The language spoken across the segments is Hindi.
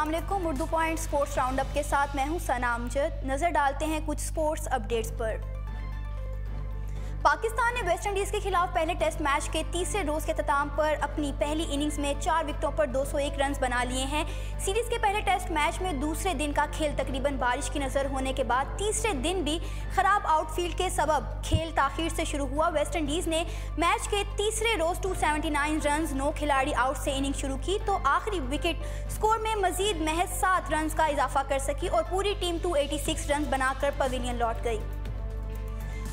अस्सलाम वालेकुम। Urdu point sports round up के साथ मैं हूं सना अमजद। नज़र डालते हैं कुछ स्पोर्ट्स अपडेट्स पर। पाकिस्तान ने वेस्ट इंडीज़ के खिलाफ पहले टेस्ट मैच के तीसरे रोज़ के अख्ताम पर अपनी पहली इनिंग्स में 4 विकेटों पर 201 रन बना लिए हैं। सीरीज़ के पहले टेस्ट मैच में दूसरे दिन का खेल तकरीबन बारिश की नज़र होने के बाद तीसरे दिन भी खराब आउटफील्ड के सबब खेल ताखीर से शुरू हुआ। वेस्ट इंडीज़ ने मैच के तीसरे रोज़ 279 रन 9 खिलाड़ी आउट से इनिंग शुरू की तो आखिरी विकेट स्कोर में मजीद महज 7 रन का इजाफा कर सकी और पूरी टीम 286 रन बनाकर पवेलियन लौट गई।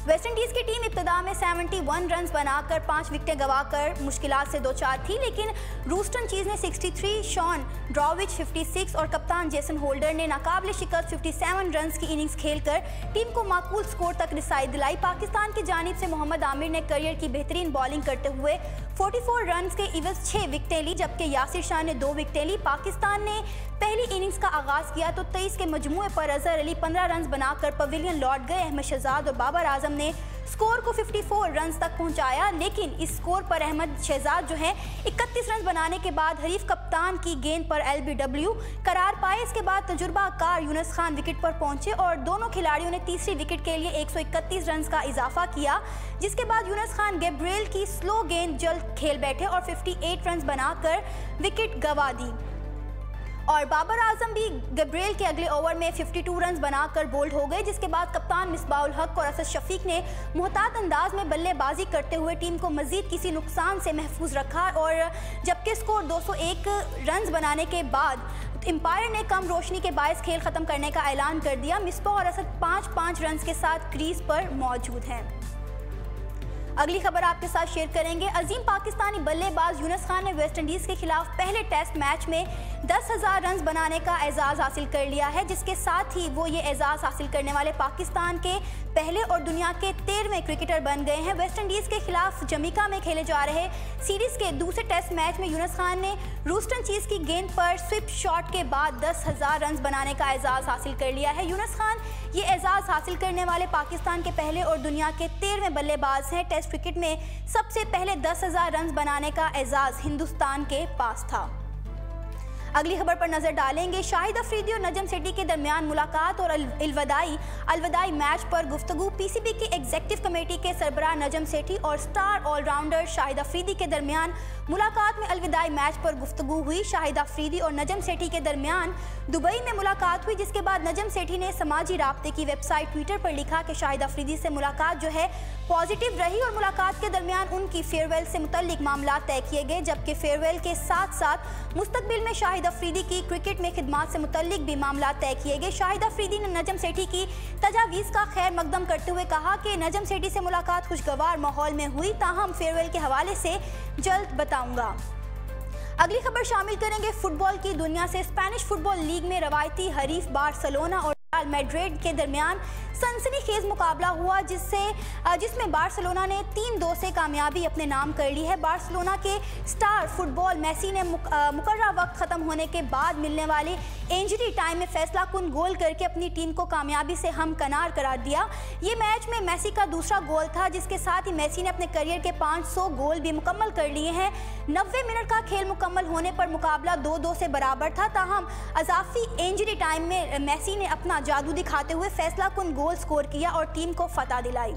वेस्ट इंडीज़ की टीम इब्तदा में 71 रन बनाकर 5 विकेटें गंवाकर मुश्किलात से 2-4 थी, लेकिन रूस्टन चीज़ ने 63, शॉन ड्रॉविच 56 और कप्तान जेसन होल्डर ने नाकाबिल शिकस्त 57 रन की इनिंग्स खेलकर टीम को माकूल स्कोर तक रसाई दिलाई। पाकिस्तान की जानिब से मोहम्मद आमिर ने करियर की बेहतरीन बॉलिंग करते हुए 44 रन के इवज़ 6 विकेटें ली, जबकि यासिर शाह ने 2 विकेटें ली। पाकिस्तान ने पहली इनिंग्स का आगाज़ किया तो 23 के मजमूए पर अजहर अली 15 रन बनाकर पवेलियन लौट गए। अहमद शहजाद और बाबर आजम ने स्कोर को 54 रन तक पहुंचाया, लेकिन इस स्कोर पर अहमद शहजाद जो है 31 रन बनाने के बाद हरीफ कप्तान की गेंद पर LBW करार पाए। इसके बाद तजुर्बाकार यूनुस खान विकेट पर पहुंचे और दोनों खिलाड़ियों ने तीसरी विकेट के लिए 131 रन का इजाफा किया, जिसके बाद यूनुस खान गैब्रिएल की स्लो गेंद जल्द खेल बैठे और 58 रन बनाकर विकेट गंवा दी और बाबर आजम भी गैब्रिएल के अगले ओवर में 52 रन बनाकर बोल्ड हो गए, जिसके बाद कप्तान मिसबाउल हक और असद शफीक ने मुहतात अंदाज में बल्लेबाजी करते हुए टीम को मजीद किसी नुकसान से महफूज रखा और जबकि स्कोर 201 रन बनाने के बाद एम्पायर ने कम रोशनी के बायस खेल ख़त्म करने का ऐलान कर दिया। मिसबा और असद 5-5 रन के साथ क्रीज पर मौजूद हैं। अगली खबर आपके साथ शेयर करेंगे। अजीम पाकिस्तानी बल्लेबाज यूनुस खान ने वेस्ट इंडीज़ के खिलाफ पहले टेस्ट मैच में 10,000 रन बनाने का एजाज़ हासिल कर लिया है, जिसके साथ ही वो ये एजाज़ हासिल करने वाले पाकिस्तान के पहले और दुनिया के 13वें क्रिकेटर बन गए हैं। वेस्ट इंडीज़ के खिलाफ जमैका में खेले जा रहे सीरीज़ के दूसरे टेस्ट मैच में यूनुस खान ने रूस्टन चीज़ की गेंद पर स्विप शॉट के बाद 10,000 रन बनाने का एजाज़ हासिल कर लिया है। यूनुस खान ये एजाज़ हासिल करने वाले पाकिस्तान के पहले और दुनिया के 13वें बल्लेबाज हैं। टेस्ट क्रिकेट में सबसे पहले 10,000 रन बनाने का एजाज़ हिंदुस्तान के पास था। अगली खबर पर नजर डालेंगे। शाहिद अफरीदी और नजम सेठी के दरमियान मुलाकात और अलविदाई मैच पर गुफ्तगू। PCB की एग्जीक्यूटिव कमेटी के सरबराह नजम सेठी और स्टार ऑलराउंडर शाहिद अफरीदी के दरमियान मुलाकात में अलविदाई मैच पर गुफ्तगू हुई। शाहिद अफरीदी और नजम सेठी के दरमियान दुबई में मुलाकात हुई, जिसके बाद नजम सेठी ने समाजी राब्ते की वेबसाइट ट्विटर पर लिखा कि शाहिद अफरीदी से मुलाकात जो है पॉजिटिव रही और मुलाकात के दरमियान उनकी फेयरवेल से मुतल्लिक मामला तय किए गए, जबकि फेयरवेल के साथ साथ मुस्तकबिल में शाहिद अफरीदी की क्रिकेट में खिदमात से मुतल्लिक भी मामला तय किए गए। शाहिद अफरीदी ने नजम सेठी की तजावीज़ का खैर मकदम करते हुए कहा कि नजम सेठी से मुलाकात खुशगवार माहौल में हुई, ताहम फेयरवेल के हवाले से जल्द बताऊंगा। अगली खबर शामिल करेंगे फुटबॉल की दुनिया से। स्पेनिश फुटबॉल लीग में रवायती हरीफ बार्सिलोना और रियल मैड्रिड के दरमियान सनसनीखेज मुकाबला हुआ, जिसमें बार्सिलोना ने 3-2 से कामयाबी अपने नाम कर ली है। बार्सिलोना के स्टार फुटबॉल मेसी ने मुकर्रर वक्त ख़त्म होने के बाद मिलने वाले इंजरी टाइम में फैसला कुन गोल करके अपनी टीम को कामयाबी से हमकनार करार दिया। ये मैच में मेसी का दूसरा गोल था, जिसके साथ ही मेसी ने अपने करियर के 500 गोल भी मुकम्मल कर लिए हैं। 90 मिनट का खेल मुकम्मल होने पर मुकाबला 2-2 से बराबर था, ताहम अजाफी इंजरी टाइम में मेसी ने अपना जादू दिखाते हुए फैसला कुन गोल स्कोर किया और टीम को फतह दिलाई।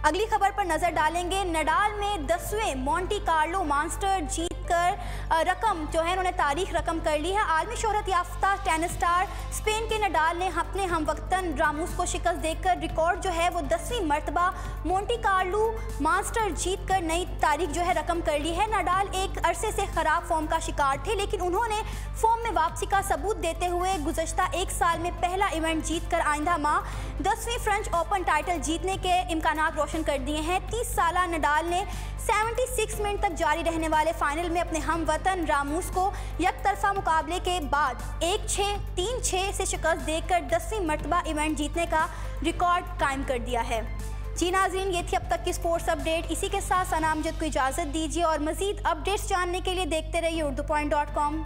अगली खबर पर नजर डालेंगे। नडाल में 10वें मोंटी कार्लो मास्टर जीतकर रकम जो है उन्होंने तारीख रकम कर ली है। आलमी शोहरत याफ्ता टेनिस स्टार स्पेन के नडाल ने अपने हमवक्तन रामूस को शिकस्त देकर रिकॉर्ड जो है वो 10वीं मरतबा मोंटी कार्लो मास्टर जीतकर नई तारीख जो है रकम कर ली है। नडाल एक अरसे से खराब फॉर्म का शिकार थे, लेकिन उन्होंने फॉर्म में वापसी का सबूत देते हुए गुज़श्ता 1 साल में पहला इवेंट जीतकर आइंदा माह 10वीं फ्रेंच ओपन टाइटल जीतने के इम्कानात रोशन कर दिए हैं। 30 साला नडाल ने 76 मिनट तक जारी रहने वाले फाइनल में अपने हमवतन रामूस को यकतरफा मुकाबले के बाद 1-6, 3-6 से शिकस्त देकर 10वीं मरतबा इवेंट जीतने का रिकॉर्ड कायम कर दिया है। जी नाज़रीन, ये थी अब तक की स्पोर्ट्स अपडेट। इसी के साथ सना अमजद को इजाज़त दीजिए और मज़ीद अपडेट्स जानने के लिए देखते रहिए urdupoint.com।